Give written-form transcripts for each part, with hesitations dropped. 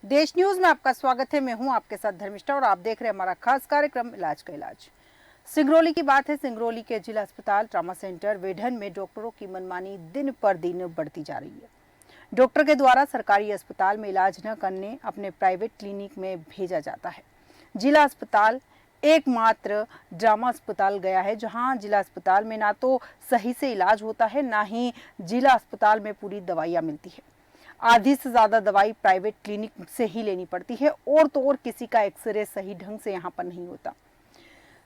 देश न्यूज में आपका स्वागत है। मैं हूं आपके साथ धर्मिष्ठा और आप देख रहे हैं हमारा खास कार्यक्रम इलाज का इलाज। सिंगरौली की बात है। सिंगरौली के जिला अस्पताल ट्रामा सेंटर वेढन में डॉक्टरों की मनमानी दिन पर दिन बढ़ती जा रही है। डॉक्टर के द्वारा सरकारी अस्पताल में इलाज न करने अपने प्राइवेट क्लिनिक में भेजा जाता है। जिला अस्पताल एकमात्र ड्रामा अस्पताल गया है जहां जिला अस्पताल में ना तो सही से इलाज होता है, ना ही जिला अस्पताल में पूरी दवाइयां मिलती है। आधी से ज्यादा दवाई प्राइवेट क्लिनिक से ही लेनी पड़ती है और तो और किसी का एक्सरे सही ढंग से यहाँ पर नहीं होता,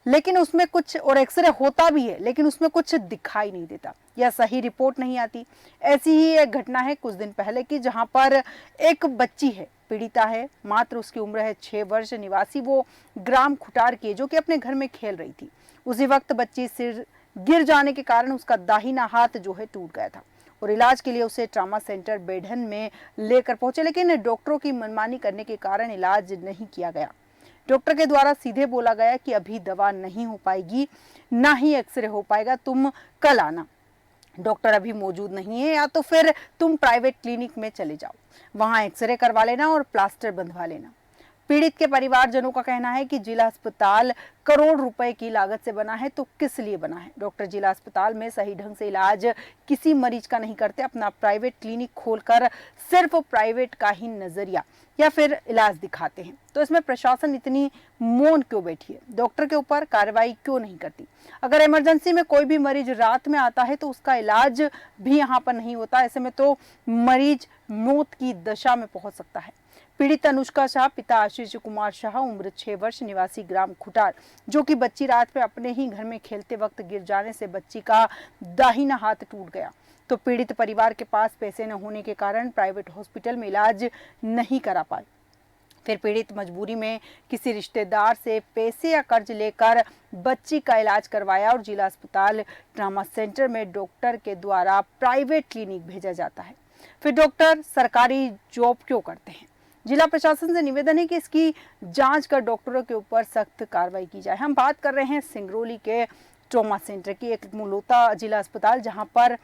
लेकिन उसमें कुछ और एक्सरे होता भी है लेकिन उसमें कुछ दिखाई नहीं देता या सही रिपोर्ट नहीं आती। ऐसी ही एक घटना है कुछ दिन पहले की, जहां पर एक बच्ची है, पीड़िता है, मात्र उसकी उम्र है 6 वर्ष, निवासी वो ग्राम खुटार की, जो कि अपने घर में खेल रही थी। उसी वक्त बच्ची सिर गिर जाने के कारण उसका दाहिना हाथ जो है टूट गया था और इलाज के लिए उसे ट्रामा सेंटर वेढन में लेकर पहुंचे, लेकिन डॉक्टरों की मनमानी करने के कारण इलाज नहीं किया गया। डॉक्टर के द्वारा सीधे बोला गया कि अभी दवा नहीं हो पाएगी, ना ही एक्सरे हो पाएगा, तुम कल आना। डॉक्टर अभी मौजूद नहीं है, या तो फिर तुम प्राइवेट क्लिनिक में चले जाओ, वहां एक्सरे करवा लेना और प्लास्टर बंधवा लेना। पीड़ित के परिवारजनों का कहना है कि जिला अस्पताल करोड़ रुपए की लागत से बना है, तो किस लिए बना है? डॉक्टर जिला अस्पताल में सही ढंग से इलाज किसी मरीज का नहीं करते, अपना प्राइवेट क्लिनिक खोलकर सिर्फ प्राइवेट का ही नजरिया या फिर इलाज दिखाते हैं। तो इसमें प्रशासन इतनी मौन क्यों बैठी है? डॉक्टर के ऊपर कार्रवाई क्यों नहीं करती? अगर इमरजेंसी में कोई भी मरीज रात में आता है तो उसका इलाज भी यहाँ पर नहीं होता। ऐसे में तो मरीज मौत की दशा में पहुंच सकता है। पीड़ित अनुष्का शाह, पिता आशीष कुमार शाह, उम्र 6 वर्ष, निवासी ग्राम खुटार, जो कि बच्ची रात में अपने ही घर में खेलते वक्त गिर जाने से बच्ची का दाहिना हाथ टूट गया। तो पीड़ित परिवार के पास पैसे न होने के कारण प्राइवेट हॉस्पिटल में इलाज नहीं करा पाए। फिर पीड़ित मजबूरी में किसी रिश्तेदार से पैसे या कर्ज लेकर बच्ची का इलाज करवाया और जिला अस्पताल ट्रामा सेंटर में डॉक्टर के द्वारा प्राइवेट क्लिनिक भेजा जाता है। फिर डॉक्टर सरकारी जॉब क्यों करते हैं? जिला प्रशासन से निवेदन है कि इसकी जांच कर डॉक्टरों के ऊपर सख्त कार्रवाई की जाए। हम बात कर रहे हैं सिंगरौली के ट्रॉमा सेंटर की, एक मुलोता जिला अस्पताल, जहां पर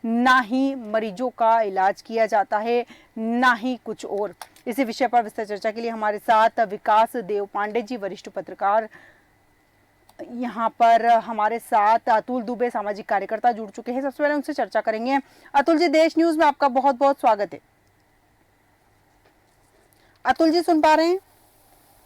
ना ही मरीजों का इलाज किया जाता है, ना ही कुछ और। इसी विषय पर विस्तार चर्चा के लिए हमारे साथ विकास देव पांडे जी, वरिष्ठ पत्रकार, यहाँ पर हमारे साथ अतुल दुबे, सामाजिक कार्यकर्ता, जुड़ चुके हैं। सबसे पहले उनसे चर्चा करेंगे। अतुल जी, देश न्यूज में आपका बहुत बहुत स्वागत है। अतुल जी, सुन पा रहे हैं?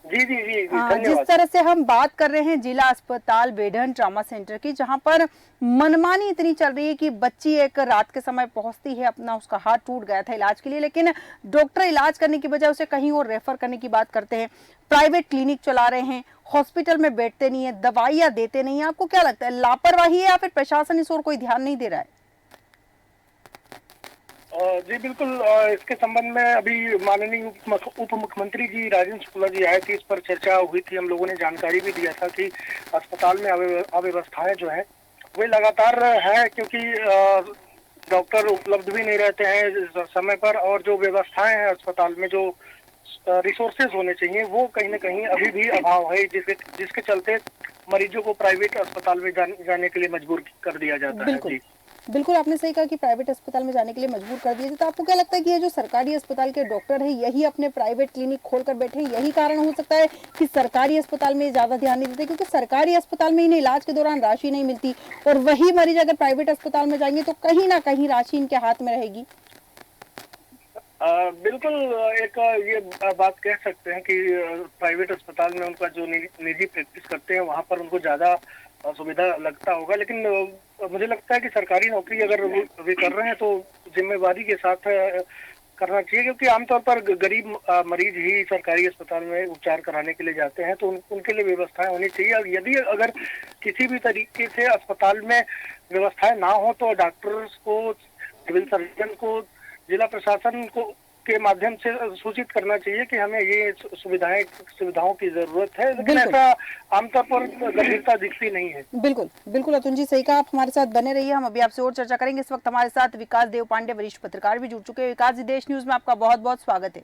जी जी जी, जिस तरह से हम बात कर रहे हैं जिला अस्पताल वेढन ट्रामा सेंटर की, जहां पर मनमानी इतनी चल रही है कि बच्ची एक रात के समय पहुंचती है, अपना उसका हाथ टूट गया था इलाज के लिए, लेकिन डॉक्टर इलाज करने की बजाय उसे कहीं और रेफर करने की बात करते हैं। प्राइवेट क्लिनिक चला रहे हैं, हॉस्पिटल में बैठते नहीं है, दवाइयां देते नहीं है। आपको क्या लगता है, लापरवाही है या फिर प्रशासन इस ओर कोई ध्यान नहीं दे रहा है? जी बिल्कुल। इसके संबंध में अभी माननीय उप मुख्यमंत्री जी राजेंद्र शुक्ला जी आए थे, इस पर चर्चा हुई थी। हम लोगों ने जानकारी भी दिया था कि अस्पताल में अव्यवस्थाएं जो है वे लगातार है, क्योंकि डॉक्टर उपलब्ध भी नहीं रहते हैं समय पर, और जो व्यवस्थाएं हैं अस्पताल में, जो रिसोर्सेज होने चाहिए, वो कहीं ना कहीं अभी भी अभाव है, जिसके चलते मरीजों को प्राइवेट अस्पताल में जाने के लिए मजबूर कर दिया जाता है। जी बिल्कुल, आपने सही कहा कि प्राइवेट अस्पताल में जाने के लिए मजबूर कर दिए थे। तो आपको क्या लगता है कि ये जो सरकारी अस्पताल के डॉक्टर है, यही अपने प्राइवेट क्लिनिक खोलकर बैठे, यही कारण हो सकता है कि सरकारी अस्पताल में ज्यादा ध्यान नहीं देते? क्योंकि सरकारी अस्पताल में इन्हें इलाज के दौरान राशि नहीं मिलती और वही मरीज अगर प्राइवेट अस्पताल में जाएंगे तो कहीं ना कहीं राशि इनके हाथ में रहेगी। बिल्कुल। एक ये बात कह सकते हैं कि प्राइवेट अस्पताल में उनका जो निजी प्रैक्टिस करते हैं वहां पर उनको ज्यादा सुविधा लगता होगा, लेकिन मुझे लगता है कि सरकारी नौकरी अगर वे कर रहे हैं तो जिम्मेवारी के साथ करना चाहिए, क्योंकि आमतौर पर गरीब मरीज ही सरकारी अस्पताल में उपचार कराने के लिए जाते हैं, तो उनके लिए व्यवस्थाएं होनी चाहिए। और यदि अगर किसी भी तरीके से अस्पताल में व्यवस्थाएं ना हो तो डॉक्टर्स को, सिविल सर्जन को, जिला प्रशासन को के माध्यम से सूचित करना चाहिए कि हमें ये सुविधाओं की जरूरत है, लेकिन ऐसा आमतौर पर गंभीरता दिखती नहीं है। बिल्कुल बिल्कुल अतुल जी, सही कहा। आप हमारे साथ बने रहिए, हम अभी आपसे और चर्चा करेंगे। इस वक्त हमारे साथ विकास देव पांडे, वरिष्ठ पत्रकार, भी जुड़ चुके हैं। विकास जी, देश न्यूज में आपका बहुत बहुत स्वागत है।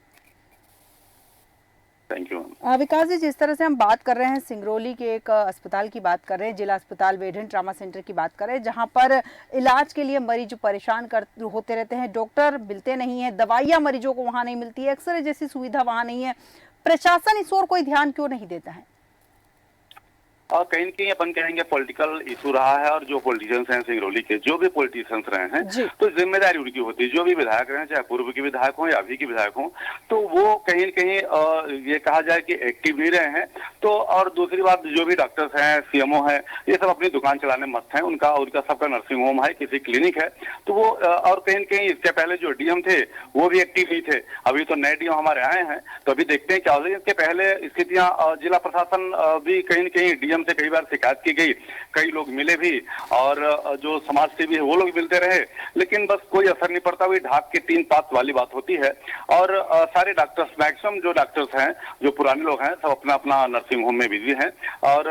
Thank you. विकास जी, जिस तरह से हम बात कर रहे हैं सिंगरौली के एक अस्पताल की बात कर रहे हैं, जिला अस्पताल वेढन ट्रामा सेंटर की बात कर रहे हैं, जहां पर इलाज के लिए मरीज परेशान होते रहते हैं, डॉक्टर मिलते नहीं है, दवाइयां मरीजों को वहां नहीं मिलती है, एक्सरे जैसी सुविधा वहां नहीं है। प्रशासन इस ओर कोई ध्यान क्यों नहीं देता है? और कहीं न कहीं अपन कहेंगे पॉलिटिकल इशू रहा है, और जो पॉलिटिशियंस हैं सिंगरौली के, जो भी पॉलिटिशियंस रहे हैं, तो जिम्मेदारी उनकी होती है। जो भी विधायक रहे, चाहे पूर्व के विधायक हों या अभी के विधायक हों, तो वो कहीं न कहीं ये कहा जाए कि एक्टिव नहीं रहे हैं। तो और दूसरी बात, जो भी डॉक्टर्स हैं, सीएमओ हैं, ये सब अपनी दुकान चलाने मस्त हैं। उनका सबका नर्सिंग होम है, किसी क्लिनिक है, तो वो और कहीं न कहीं इसके पहले जो डीएम थे वो भी एक्टिव नहीं थे। अभी तो नए डीएम हमारे आए हैं, तो अभी देखते हैं क्या होगा। इसके पहले स्थितियां जिला प्रशासन भी कहीं न कहीं डीएम से कई बार शिकायत की गई, कई लोग मिले भी, और जो समाज सेवी है वो लोग मिलते रहे, लेकिन बस कोई असर नहीं पड़ता। वही ढाक के 3 पात वाली बात होती है। और सारे डॉक्टर्स, मैक्सिमम जो डॉक्टर्स हैं, जो पुराने लोग हैं, सब अपना अपना नर्सिंग होम में बिजी हैं, और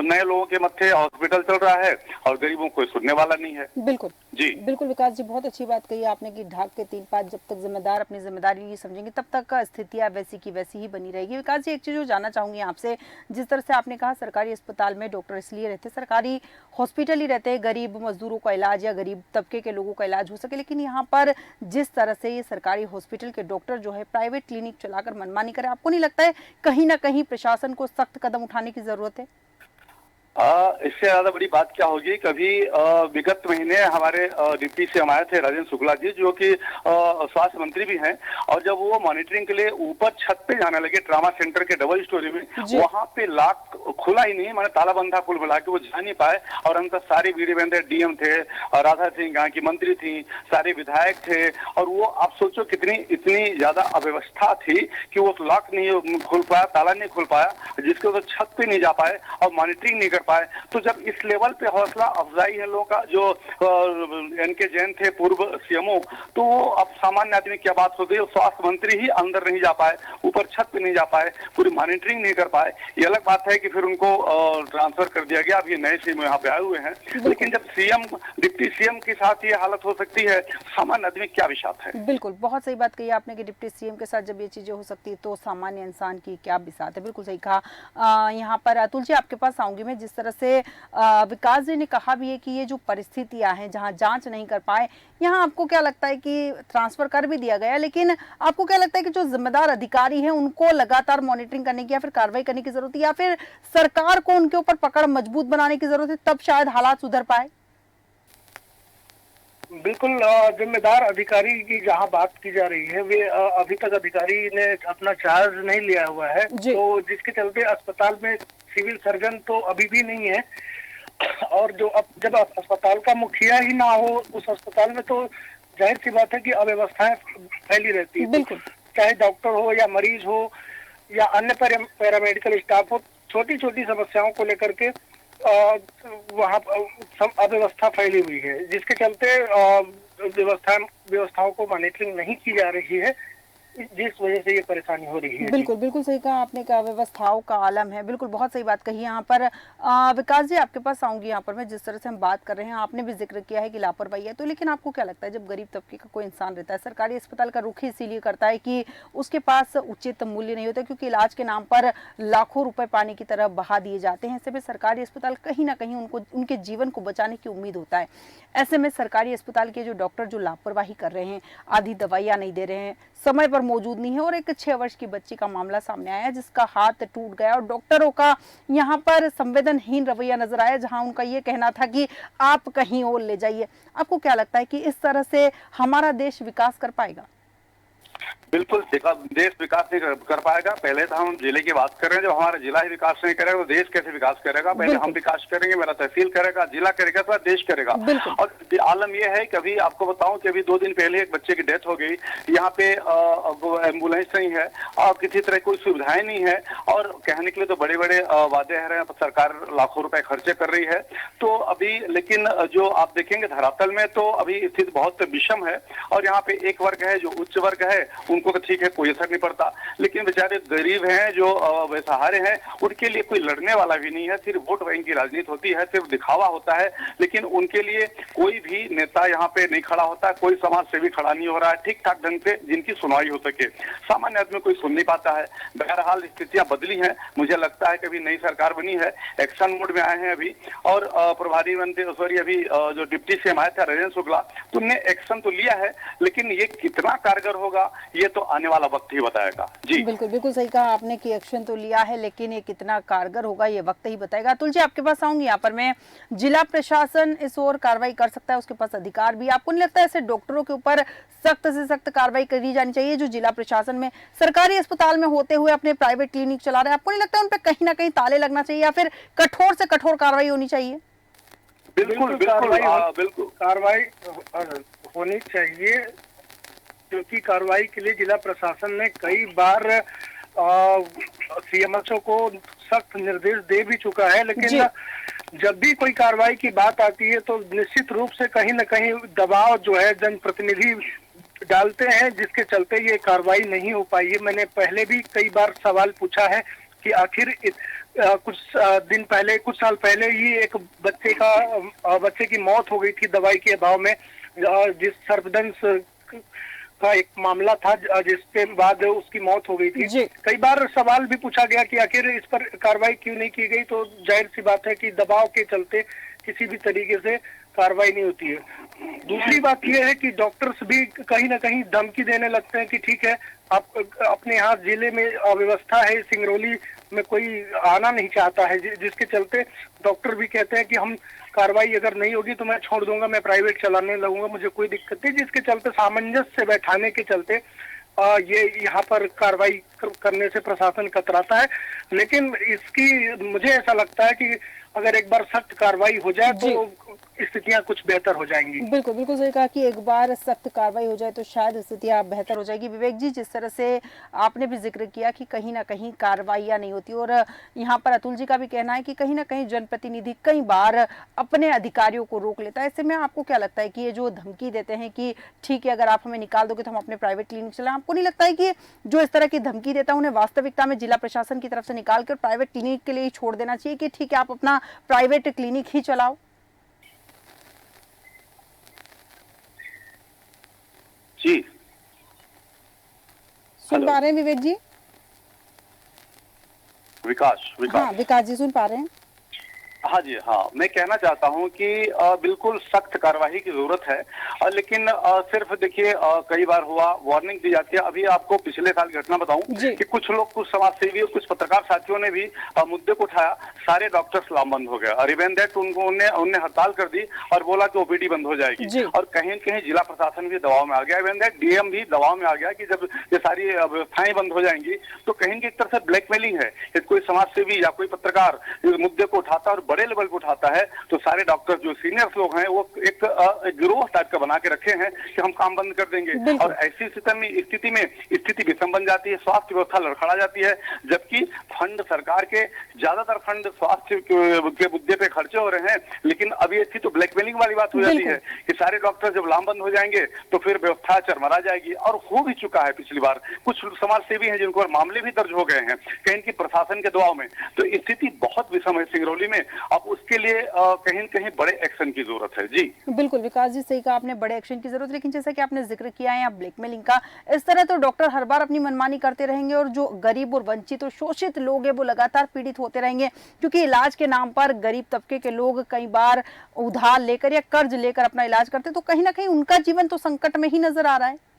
नए लोगों के मत्थे हॉस्पिटल चल रहा है, और गरीबों को सुनने वाला नहीं है। बिल्कुल जी, बिल्कुल विकास जी, बहुत अच्छी बात कही आपने कि ढाक के 3 पात, जब तक जिम्मेदार अपनी जिम्मेदारी नहीं समझेंगे तब तक स्थितियां वैसी की वैसी ही बनी रहेगी। विकास जी, एक चीज जो जानना चाहूंगी आपसे, जिस तरह से आपने कहा सरकारी अस्पताल में डॉक्टर इसलिए रहते, सरकारी हॉस्पिटल ही रहते हैं, गरीब मजदूरों का इलाज या गरीब तबके के लोगों का इलाज हो सके, लेकिन यहाँ पर जिस तरह से ये सरकारी हॉस्पिटल के डॉक्टर जो है प्राइवेट क्लिनिक चलाकर मनमानी करे, आपको नहीं लगता है कहीं ना कहीं प्रशासन को सख्त कदम उठाने की जरूरत है? इससे ज्यादा बड़ी बात क्या होगी। कभी विगत महीने हमारे डिप्टी सीएम आए थे राजेंद्र शुक्ला जी, जो कि स्वास्थ्य मंत्री भी हैं, और जब वो मॉनिटरिंग के लिए ऊपर छत पे जाने लगे ट्रामा सेंटर के डबल स्टोरी में, वहां पे लॉक खुला ही नहीं, माने ताला बंद था कुल मिला के, वो जा नहीं पाए। और अंदर सारे वीडियो बंदे, डीएम थे, राधा सिंह यहाँ की मंत्री थी, सारे विधायक थे, और वो आप सोचो कितनी इतनी ज्यादा अव्यवस्था थी कि वो लॉक नहीं खुल पाया, ताला नहीं खुल पाया, जिसके वो छत पे नहीं जा पाए और मॉनिटरिंग नहीं पाए। तो जब इस लेवल पे हौसला अफजाई है लोगों का, जो एनके जैन थे पूर्व सीएमओ, तो वो अब सामान्य आदमी क्या बात हो गई। स्वास्थ्य मंत्री ही अंदर नहीं जा पाए, ऊपर छत पे नहीं जा पाए, पूरी मॉनिटरिंग नहीं कर पाए। ये अलग बात है कि फिर उनको ट्रांसफर कर दिया गया। अब ये नए सीएम यहाँ पे आए हुए हैं, लेकिन जब सीएम डिप्टी सीएम के साथ ये हालत हो सकती है, सामान्य आदमी क्या बिसात है। बिल्कुल, बहुत सही बात कही आपने कि डिप्टी सीएम के साथ जब ये चीजें हो सकती है तो सामान्य इंसान की क्या बिसात है। बिल्कुल सही कहा। यहाँ पर अतुल जी, आपके पास आऊंगी मैं। जिस तरह से विकास जी ने कहा भी है कि ये जो परिस्थितियां हैं जहां जांच नहीं कर पाए, यहाँ आपको क्या लगता है कि ट्रांसफर कर भी दिया गया, लेकिन आपको क्या लगता है कि जो जिम्मेदार अधिकारी हैं उनको लगातार मॉनिटरिंग करने की या फिर कार्रवाई करने की जरूरत है, या फिर सरकार को उनके ऊपर पकड़ मजबूत बनाने की जरूरत है, तब शायद हालात सुधर पाए? बिल्कुल, जिम्मेदार अधिकारी की जहाँ बात की जा रही है, वे अभी तक अधिकारी ने अपना चार्ज नहीं लिया हुआ है, तो जिसके चलते अस्पताल में सिविल सर्जन तो अभी भी नहीं है। और जो अब जब अस्पताल का मुखिया ही ना हो उस अस्पताल में, तो जाहिर सी बात है कि अव्यवस्थाएं फैली रहती है। बिल्कुल, चाहे डॉक्टर हो या मरीज हो या अन्य पैरामेडिकल स्टाफ हो, छोटी छोटी समस्याओं को लेकर के वहाँ अव्यवस्था फैली हुई है, जिसके चलते व्यवस्थाओं को मॉनिटरिंग नहीं की जा रही है, जिस वजह से ये परेशानी हो रही है। बिल्कुल बिल्कुल सही कहा आपने, कहा व्यवस्थाओं का आलम है। बिल्कुल, बहुत सही बात कही यहाँ पर। विकास जी, आपके पास आऊंगी यहाँ पर मैं। जिस तरह से हम बात कर रहे हैं, आपने भी जिक्र किया है कि लापरवाही है, तो लेकिन आपको क्या लगता है जब गरीब तबके का कोई इंसान रहता है, सरकारी अस्पताल का रुख इसीलिए करता है कि उसके पास उचित मूल्य नहीं होता, क्योंकि इलाज के नाम पर लाखों रुपए पानी की तरह बहा दिए जाते हैं। ऐसे में सरकारी अस्पताल कहीं ना कहीं उनको उनके जीवन को बचाने की उम्मीद होता है। ऐसे में सरकारी अस्पताल के जो डॉक्टर जो लापरवाही कर रहे हैं, आधी दवाइयां नहीं दे रहे हैं, समय पर मौजूद नहीं है, और एक 6 वर्ष की बच्ची का मामला सामने आया जिसका हाथ टूट गया, और डॉक्टरों का यहाँ पर संवेदनहीन रवैया नजर आया, जहां उनका ये कहना था कि आप कहीं और ले जाइए। आपको क्या लगता है कि इस तरह से हमारा देश विकास कर पाएगा? बिल्कुल, देश विकास नहीं कर पाएगा। पहले तो हम जिले की बात कर रहे हैं, जब हमारा जिला ही विकास नहीं करेगा तो देश कैसे विकास करेगा। पहले हम विकास करेंगे, मेरा तहसील करेगा, जिला करेगा, तो देश करेगा। और आलम यह है कि अभी आपको बताऊं कि अभी 2 दिन पहले एक बच्चे की डेथ हो गई। यहाँ पे एम्बुलेंस नहीं है और किसी तरह कोई सुविधाएं नहीं है, और कहने के लिए तो बड़े बड़े वादे हैं, सरकार लाखों रुपए खर्चे कर रही है। तो अभी लेकिन जो आप देखेंगे धरातल में, तो अभी स्थिति बहुत विषम है। और यहाँ पे एक वर्ग है जो उच्च वर्ग है, उनको तो ठीक है, कोई असर नहीं पड़ता, लेकिन बेचारे गरीब हैं जो बेसहारे हैं, उनके लिए कोई लड़ने वाला भी नहीं है। सिर्फ वोट बैंक की राजनीति होती है, सिर्फ दिखावा होता है, लेकिन उनके लिए कोई भी नेता यहाँ पे नहीं खड़ा होता, कोई समाज सेवी खड़ा नहीं हो रहा है ठीक ठाक ढंग से जिनकी सुनवाई हो सके। सामान्य आदमी कोई सुन नहीं पाता है। बहरहाल स्थितियां बदली हैं। मुझे लगता है कि अभी नई सरकार बनी है, एक्शन मोड में आए हैं अभी, और प्रभारी मंत्री सॉरी अभी जो डिप्टी सीएम आए थे राजेंद्र शुक्ला, तो उनने एक्शन तो लिया है, लेकिन ये कितना कारगर होगा ये तो आने वाला वक्त ही बताएगा। जी बिल्कुल बिल्कुल सही कहा आपने कि एक्शन तो लिया है, लेकिन ये कितना कारगर होगा ये वक्त ही बताएगा। अतुल जी, आपके पास आऊंगी। यहाँ पर मैं, जिला प्रशासन इस ओर कार्रवाई कर सकता है, उसके पास अधिकार भी। आपको नहीं लगता है ऐसे डॉक्टरों के ऊपर सख्त से सख्त कार्रवाई करी जानी चाहिए जो जिला प्रशासन में सरकारी अस्पताल में होते हुए अपने प्राइवेट क्लिनिक चला रहे हैं? आपको नहीं लगता उन पर कहीं ना कहीं ताले लगना चाहिए या फिर कठोर से कठोर कार्रवाई होनी चाहिए? बिल्कुल बिल्कुल कार्रवाई होनी चाहिए, क्योंकि कार्रवाई के लिए जिला प्रशासन ने कई बार सीएमएचओ को सख्त निर्देश दे भी चुका है, लेकिन जब भी कोई कार्रवाई की बात आती है तो निश्चित रूप से कहीं न कहीं दबाव जो है जनप्रतिनिधि डालते हैं, जिसके चलते ये कार्रवाई नहीं हो पाई है। मैंने पहले भी कई बार सवाल पूछा है कि आखिर कुछ साल पहले ही एक बच्चे की मौत हो गई थी दवाई के अभाव में, जिस सर्पदंश का एक मामला था, जिसके बाद उसकी मौत हो गई थी। कई बार सवाल भी पूछा गया कि आखिर इस पर कार्रवाई क्यों नहीं की गई, तो जाहिर सी बात है कि दबाव के चलते किसी भी तरीके से कार्रवाई नहीं होती है। दूसरी बात यह है कि डॉक्टर्स भी कहीं ना कहीं धमकी देने लगते हैं कि ठीक है, आप अपने यहाँ जिले में अव्यवस्था है, सिंगरौली में कोई आना नहीं चाहता है, जिसके चलते डॉक्टर भी कहते हैं कि हम कार्रवाई अगर नहीं होगी तो मैं छोड़ दूंगा, मैं प्राइवेट चलाने लगूंगा, मुझे कोई दिक्कत नहीं। जिसके चलते सामंजस्य बैठाने के चलते ये यहाँ पर कार्रवाई करने से प्रशासन कतराता है। लेकिन इसकी मुझे ऐसा लगता है कि अगर एक बार सख्त कार्रवाई हो जाए तो स्थितियां कुछ बेहतर हो जाएंगी। बिल्कुल बिल्कुल सही कहा कि एक बार सख्त कार्रवाई हो जाए तो शायद स्थितियां बेहतर हो जाएगी। विवेक जी, जिस तरह से आपने भी जिक्र किया कि कहीं ना कहीं कार्रवाइयां नहीं होती, और यहाँ पर अतुल जी का भी कहना है कि कहीं ना कहीं जनप्रतिनिधि कई बार अपने अधिकारियों को रोक लेता है। ऐसे में आपको क्या लगता है कि ये जो धमकी देते हैं कि ठीक है, अगर आप हमें निकाल दोगे तो हम अपने प्राइवेट क्लिनिक चलाएं, आपको नहीं लगता है कि जो इस तरह की धमकी देता है उन्हें वास्तविकता में जिला प्रशासन की तरफ से निकाल कर प्राइवेट क्लिनिक के लिए ही छोड़ देना चाहिए कि ठीक है, आप अपना प्राइवेट क्लिनिक ही चलाओ? जी सुन पा रहे हैं विवेक जी? विकास हाँ, विकास जी सुन पा रहे हैं? हाँ जी, हाँ, मैं कहना चाहता हूँ कि बिल्कुल सख्त कार्रवाई की जरूरत है, लेकिन सिर्फ देखिए कई बार हुआ वार्निंग दी जाती है। अभी आपको पिछले साल घटना बताऊं कि कुछ लोग, कुछ समाज सेवी और कुछ पत्रकार साथियों ने भी मुद्दे को उठाया, सारे डॉक्टर्स लामबंद हो गए और इवन दैट उनने हड़ताल कर दी और बोला कि ओपीडी बंद हो जाएगी, और कहीं कहीं जिला प्रशासन भी दबाव में आ गया, इवन दैट डीएम भी दबाव में आ गया कि जब ये सारी व्यवस्थाएं बंद हो जाएंगी तो कहीं की एक तरह से ब्लैकमेलिंग है कि कोई समाज सेवी या कोई पत्रकार इस मुद्दे को उठाता है और बड़े लेवल पर उठाता है, तो सारे डॉक्टर जो सीनियर्स लोग हैं वो एक गिरोह टाइप का बना के रखे हैं कि हम काम बंद कर देंगे, और ऐसी स्थिति में स्थिति विषम बन जाती है, स्वास्थ्य व्यवस्था लड़खड़ा जाती है, जबकि फंड सरकार के ज्यादातर फंड स्वास्थ्य के मुद्दे पे खर्चे हो रहे हैं। लेकिन अब ये थी तो ब्लैकमेलिंग वाली बात हो जाती है कि सारे डॉक्टर जब लामबंद हो जाएंगे तो फिर व्यवस्था चरमरा जाएगी, और हो भी चुका है पिछली बार। कुछ समाज सेवी हैं जिनको मामले भी दर्ज हो गए हैं कहीं की प्रशासन के दबाव में, तो स्थिति बहुत विषम है सिंगरौली में। अब उसके लिए कहीं कहीं बड़े एक्शन की जरूरत है। जी बिल्कुल विकास जी, सही कहा आपने, बड़े एक्शन की जरूरत। लेकिन जैसा कि आपने जिक्र किया है यहाँ ब्लैकमेलिंग का, इस तरह तो डॉक्टर हर बार अपनी मनमानी करते रहेंगे और जो गरीब और वंचित और शोषित लोग हैं वो लगातार पीड़ित होते रहेंगे, क्योंकि इलाज के नाम पर गरीब तबके के लोग कई बार उधार लेकर या कर्ज लेकर अपना इलाज करते, तो कहीं ना कहीं उनका जीवन तो संकट में ही नजर आ रहा है।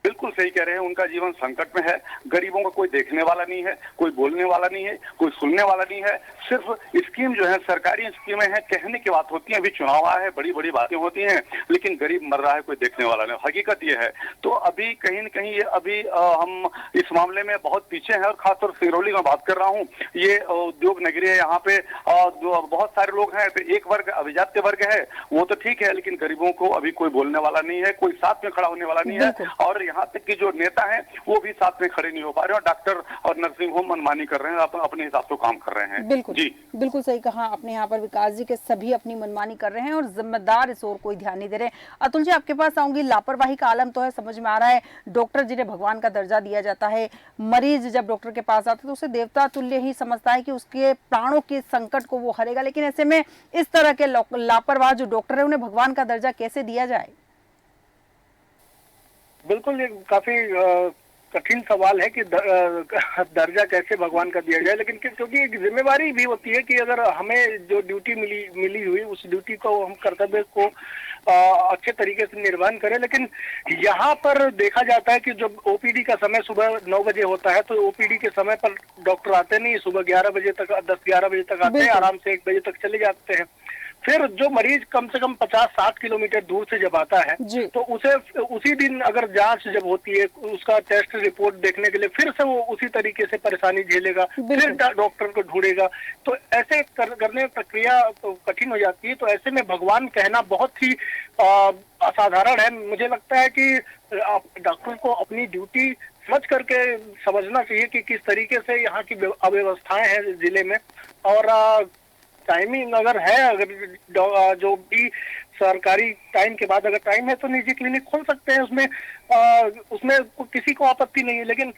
बिल्कुल सही कह रहे हैं, उनका जीवन संकट में है। गरीबों का कोई देखने वाला नहीं है, कोई बोलने वाला नहीं है, कोई सुनने वाला नहीं है। सिर्फ स्कीम जो है, सरकारी स्कीमें हैं, कहने की बात होती है, अभी चुनाव आया है, बड़ी बड़ी बातें होती हैं, लेकिन गरीब मर रहा है, कोई देखने वाला नहीं। हकीकत ये है। तो अभी कहीं न कहीं ये अभी हम इस मामले में बहुत पीछे हैं, और खासतौर सिंगरौली में बात कर रहा हूँ। ये उद्योग नगरी है, यहाँ पे बहुत सारे लोग हैं, तो एक वर्ग अभिजात्य वर्ग है, वो तो ठीक है, लेकिन गरीबों को अभी कोई बोलने वाला नहीं है, कोई साथ में खड़ा होने वाला नहीं है, और यहाँ तक कि जो नेता हैं वो भी साथ में खड़े नहीं हो पा रहे, और डॉक्टर और नर्सिंग होम मनमानी कर रहे हैं, अपने हिसाब से काम कर रहे हैं। बिल्कुल जी बिल्कुल सही कहा आपने यहाँ पर विकास जी के, सभी अपनी मनमानी कर रहे हैं और जिम्मेदार इस ओर कोई ध्यान नहीं दे रहे। अतुल जी, आपके पास आऊंगी। लापरवाही का आलम तो है, समझ में आ रहा है। डॉक्टर जिन्हें भगवान का दर्जा दिया जाता है, मरीज जब डॉक्टर के पास आता है तो उसे देवता तुल्य ही समझता है कि उसके प्राणों के संकट को वो हरेगा, लेकिन ऐसे में इस तरह के लापरवाह जो डॉक्टर है उन्हें भगवान का दर्जा कैसे दिया जाए? बिल्कुल, ये काफी कठिन सवाल है कि दर्जा कैसे भगवान का दिया जाए, लेकिन क्योंकि एक जिम्मेवारी भी होती है कि अगर हमें जो ड्यूटी मिली हुई उस ड्यूटी को हम कर्तव्य को अच्छे तरीके से निर्वहन करें। लेकिन यहाँ पर देखा जाता है कि जब ओपीडी का समय सुबह 9 बजे होता है तो ओपीडी के समय पर डॉक्टर आते नहीं, सुबह 11 बजे तक 10-11 बजे तक आते हैं, आराम से 1 बजे तक चले जाते हैं। फिर जो मरीज कम से कम 50-60 किलोमीटर दूर से जब आता है तो उसे उसी दिन अगर जांच जब होती है उसका टेस्ट रिपोर्ट देखने के लिए फिर से वो उसी तरीके से परेशानी झेलेगा, फिर डॉक्टर को ढूंढेगा, तो ऐसे करने में प्रक्रिया तो कठिन हो जाती है। तो ऐसे में भगवान कहना बहुत ही असाधारण है। मुझे लगता है कि डॉक्टर को अपनी ड्यूटी समझ करके समझना चाहिए कि किस तरीके से यहाँ की अव्यवस्थाएं हैं जिले में, और टाइमिंग अगर है, अगर जो भी सरकारी टाइम के बाद अगर टाइम है तो निजी क्लिनिक खोल सकते हैं, उसमें किसी को आपत्ति नहीं है। लेकिन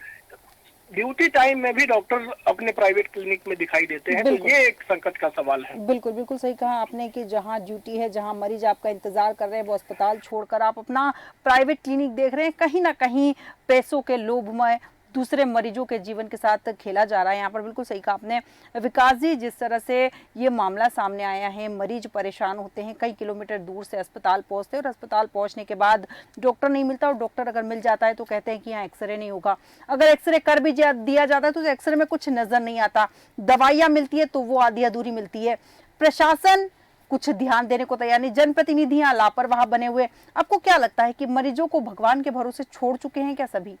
ड्यूटी टाइम में भी डॉक्टर अपने प्राइवेट क्लिनिक में दिखाई देते हैं, तो ये एक संकट का सवाल है। बिल्कुल बिल्कुल सही कहा आपने कि जहां ड्यूटी है, जहां मरीज आपका इंतजार कर रहे हैं, वो अस्पताल छोड़कर आप अपना प्राइवेट क्लिनिक देख रहे हैं, कहीं ना कहीं पैसों के लोभ में दूसरे मरीजों के जीवन के साथ खेला जा रहा है। यहाँ पर बिल्कुल सही कहा आपने विकास जी, जिस तरह से ये मामला सामने आया है, मरीज परेशान होते हैं, कई किलोमीटर दूर से अस्पताल पहुँचते हैं और अस्पताल पहुँचने के बाद डॉक्टर नहीं मिलता, और डॉक्टर अगर मिल जाता है तो कहते हैं कि यहाँ एक्सरे नहीं होगा। अगर एक्सरे कर भी दिया जाता है तो एक्सरे में कुछ नजर नहीं आता, दवाइयाँ मिलती है तो वो आधी अधूरी मिलती है, प्रशासन कुछ ध्यान देने को तैयार नहीं, जनप्रतिनिधियां लापरवाह बने हुए। आपको क्या लगता है कि मरीजों को भगवान के भरोसे छोड़ चुके हैं क्या सभी?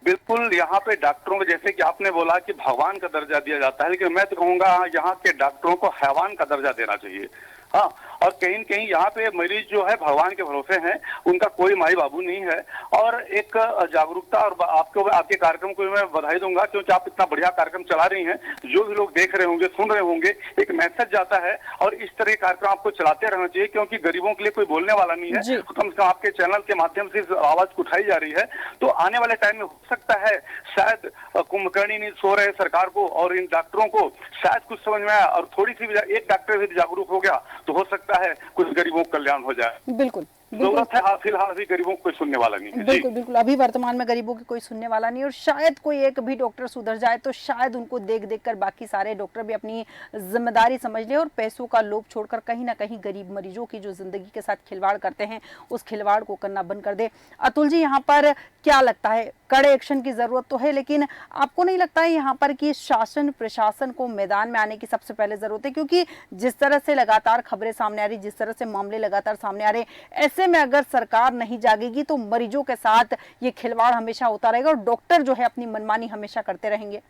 बिल्कुल, यहाँ पे डॉक्टरों को जैसे कि आपने बोला कि भगवान का दर्जा दिया जाता है, लेकिन मैं तो कहूंगा यहाँ के डॉक्टरों को हैवान का दर्जा देना चाहिए। हाँ, और कहीं न कहीं यहाँ पे मरीज जो है भगवान के भरोसे हैं, उनका कोई माई बाबू नहीं है। और एक जागरूकता, और आपके कार्यक्रम को मैं बधाई दूंगा क्योंकि आप इतना बढ़िया कार्यक्रम चला रही हैं, जो भी लोग देख रहे होंगे, सुन रहे होंगे, एक मैसेज जाता है। और इस तरह के कार्यक्रम आपको चलाते रहना चाहिए क्योंकि गरीबों के लिए कोई बोलने वाला नहीं है, कम से कम आपके चैनल के माध्यम से आवाज उठाई जा रही है। तो आने वाले टाइम में हो सकता है शायद कुंभकर्णी नहीं सो रहे सरकार को और इन डॉक्टरों को शायद कुछ समझ में आया, और थोड़ी सी भी एक डॉक्टर भी जागरूक हो गया तो हो सकता है कुछ गरीबों का कल्याण हो जाए। बिल्कुल जरूरत है, फिलहाल अभी गरीबों को कोई सुनने वाला नहीं है। बिल्कुल बिल्कुल, अभी वर्तमान में गरीबों की कोई सुनने वाला नहीं, और शायद कोई एक भी डॉक्टर सुधर जाए तो शायद उनको देख देख कर बाकी सारे डॉक्टर भी अपनी जिम्मेदारी समझ ले और पैसों का लोभ छोड़कर कहीं ना कहीं गरीब मरीजों की जो जिंदगी के साथ खिलवाड़ करते हैं उस खिलवाड़ को करना बंद कर दे। अतुल जी, यहाँ पर क्या लगता है, कड़े एक्शन की जरूरत तो है, लेकिन आपको नहीं लगता है यहाँ पर कि शासन प्रशासन को मैदान में आने की सबसे पहले जरूरत है? क्योंकि जिस तरह से लगातार खबरें सामने आ रही, जिस तरह से मामले लगातार सामने आ रहे, ऐसे में अगर सरकार नहीं जागेगी तो मरीजों के साथ ये खिलवाड़ हमेशा होता रहेगा और डॉक्टर जो है अपनी मनमानी हमेशा करते रहेंगे।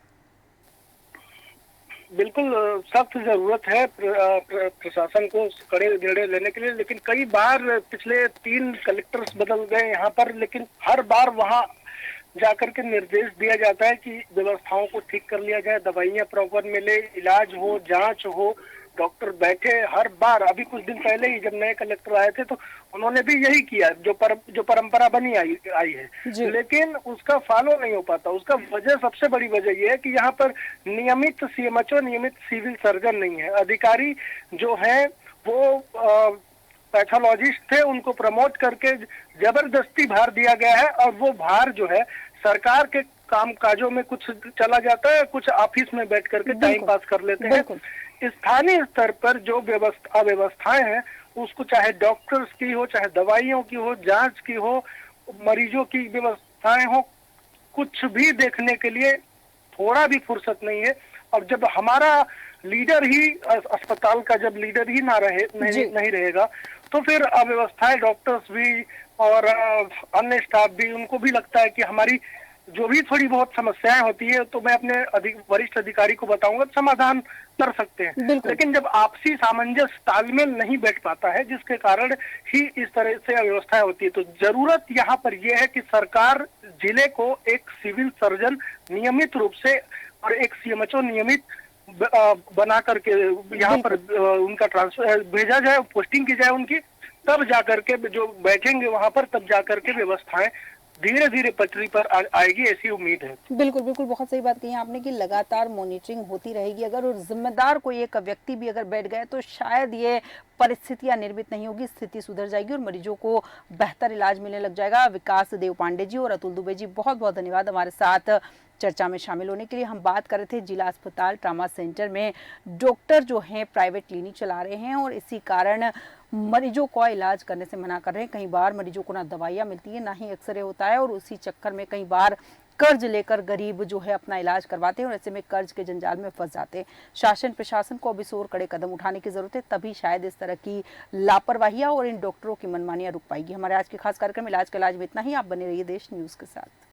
बिल्कुल सख्त जरूरत है प्रशासन को कड़े निर्णय लेने के लिए, लेकिन कई बार पिछले 3 कलेक्टर्स बदल गए यहाँ पर, लेकिन हर बार वहाँ जाकर के निर्देश दिया जाता है कि व्यवस्थाओं को ठीक कर लिया जाए, दवाइयाँ प्रॉपर मिले, इलाज हो, जांच हो, डॉक्टर बैठे। हर बार, अभी कुछ दिन पहले ही जब नए कलेक्टर आए थे तो उन्होंने भी यही किया जो परंपरा बनी आई है, लेकिन उसका फॉलो नहीं हो पाता। उसका वजह, सबसे बड़ी वजह यह है कि यहाँ पर नियमित सीएमएचओ, नियमित सिविल सर्जन नहीं है। अधिकारी जो है वो पैथोलॉजिस्ट थे, उनको प्रमोट करके जबरदस्ती भार दिया गया है, और वो भार जो है सरकार के काम काजों में कुछ चला जाता है, कुछ ऑफिस में बैठ करके टाइम पास कर लेते हैं। स्थानीय स्तर पर जो अव्यवस्थाएं हैं, उसको चाहे डॉक्टर्स की हो, चाहे दवाइयों की हो, जांच की हो, मरीजों की व्यवस्थाएं हो, कुछ भी देखने के लिए थोड़ा भी फुर्सत नहीं है। और जब हमारा लीडर ही, अस्पताल का जब लीडर ही नहीं रहेगा तो फिर अव्यवस्थाएं, डॉक्टर्स भी और अन्य स्टाफ भी, उनको भी लगता है कि हमारी जो भी थोड़ी बहुत समस्याएं होती है तो मैं अपने वरिष्ठ अधिकारी को बताऊंगा, समाधान कर सकते हैं। लेकिन जब आपसी सामंजस्य, तालमेल नहीं बैठ पाता है, जिसके कारण ही इस तरह से अव्यवस्थाएं होती है, तो जरूरत यहाँ पर यह है कि सरकार जिले को एक सिविल सर्जन नियमित रूप से और एक सीएमएचओ नियमित बना करके यहाँ पर उनका ट्रांसफर भेजा जाए, पोस्टिंग की जाए उनकी, तब जाकर के जो बैठेंगे वहां पर, तब जाकर के व्यवस्थाएं धीरे धीरे पटरी पर आएगी, ऐसी उम्मीद है। बिल्कुल बिल्कुल, बहुत सही बात कही आपने कि लगातार मॉनिटरिंग होती रहेगी। अगर और जिम्मेदार कोई एक व्यक्ति भी अगर बैठ गए तो शायद ये परिस्थितियां निर्मित नहीं होगी, स्थिति सुधर जाएगी और मरीजों को बेहतर इलाज मिलने लग जाएगा। विकास देव पांडे जी और अतुल दुबे जी, बहुत बहुत धन्यवाद हमारे साथ चर्चा में शामिल होने के लिए। हम बात कर रहे थे जिला अस्पताल ट्रामा सेंटर में डॉक्टर जो हैं प्राइवेट क्लिनिक चला रहे हैं और इसी कारण मरीजों को इलाज करने से मना कर रहे हैं। कई बार मरीजों को ना दवाइयाँ मिलती है ना ही एक्सरे होता है और उसी चक्कर में कई बार कर्ज लेकर गरीब जो है अपना इलाज करवाते हैं और ऐसे में कर्ज के जंजाल में फंस जाते हैं। शासन प्रशासन को अब इस ओर कड़े कदम उठाने की जरूरत है, तभी शायद इस तरह की लापरवाहियां और इन डॉक्टरों की मनमानियां रुक पाएगी। हमारे आज के खास कार्यक्रम इलाज का इलाज में इतना ही। आप बने रहिए देश न्यूज के साथ।